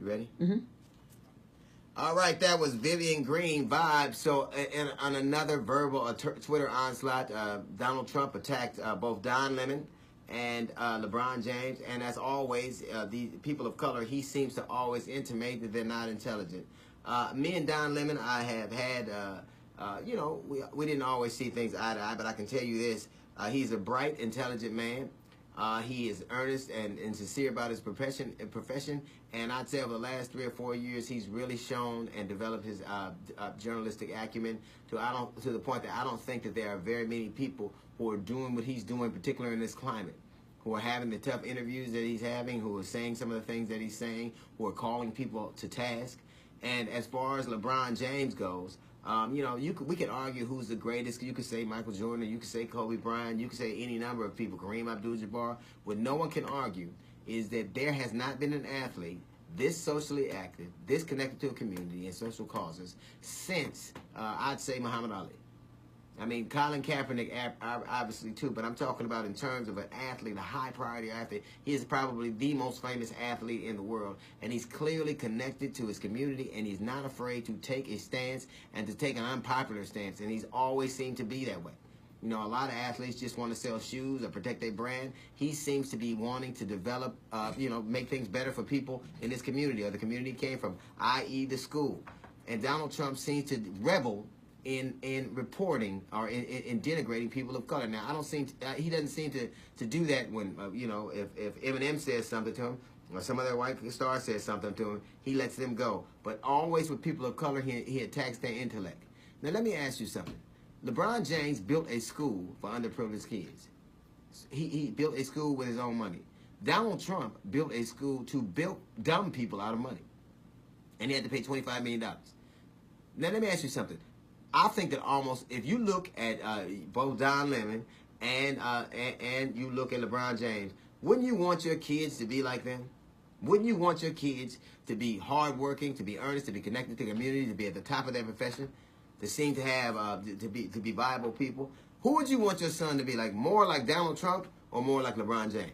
You ready? Mm-hmm. All right, that was Vivian Green Vibe. So, on another verbal Twitter onslaught, Donald Trump attacked both Don Lemon and LeBron James. And as always, the people of color, he seems to always intimate that they're not intelligent. Me and Don Lemon, I have had, you know, we didn't always see things eye to eye, but I can tell you this. He's a bright, intelligent man. He is earnest and sincere about his profession, and I'd say over the last 3 or 4 years, he's really shown and developed his journalistic acumen to the point that I don't think that there are very many people who are doing what he's doing, particularly in this climate, who are having the tough interviews that he's having, who are saying some of the things that he's saying, who are calling people to task. And as far as LeBron James goes, you know, we could argue who's the greatest. You could say Michael Jordan, or you could say Kobe Bryant, you could say any number of people, Kareem Abdul-Jabbar. What no one can argue is that there has not been an athlete this socially active, this connected to a community and social causes since, I'd say, Muhammad Ali. I mean, Colin Kaepernick, obviously, too, but I'm talking about in terms of an athlete, a high-priority athlete. He is probably the most famous athlete in the world, and he's clearly connected to his community, and he's not afraid to take a stance and to take an unpopular stance, and he's always seemed to be that way. You know, a lot of athletes just want to sell shoes or protect their brand. He seems to be wanting to develop, you know, make things better for people in his community or the community he came from, i.e. the school. And Donald Trump seems to revel in reporting or in denigrating people of color. Now, he doesn't seem to do that when, you know, if Eminem says something to him or some other white star says something to him, he lets them go. But always with people of color, he attacks their intellect. Now, let me ask you something. LeBron James built a school for underprivileged kids. He built a school with his own money. Donald Trump built a school to build dumb people out of money. And he had to pay $25 million. Now, let me ask you something. I think that almost, if you look at both Don Lemon and you look at LeBron James, wouldn't you want your kids to be like them? Wouldn't you want your kids to be hardworking, to be earnest, to be connected to the community, to be at the top of their profession, to seem to have to be viable people? Who would you want your son to be like? More like Donald Trump or more like LeBron James?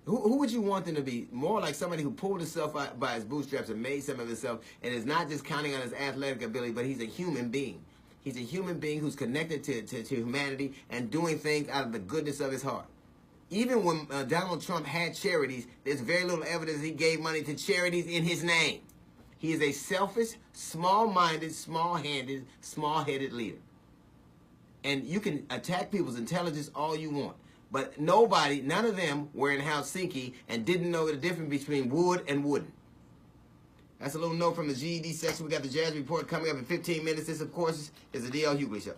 Who would you want them to be? More like somebody who pulled himself out by his bootstraps and made some of himself and is not just counting on his athletic ability, but he's a human being. He's a human being who's connected to humanity and doing things out of the goodness of his heart. Even when Donald Trump had charities, there's very little evidence he gave money to charities in his name. He is a selfish, small-minded, small-handed, small-headed leader. And you can attack people's intelligence all you want. But none of them were in Helsinki and didn't know the difference between wood and wooden. That's a little note from the GED section. We got the Jazz Report coming up in 15 minutes. This, of course, is the D.L. Hughley Show.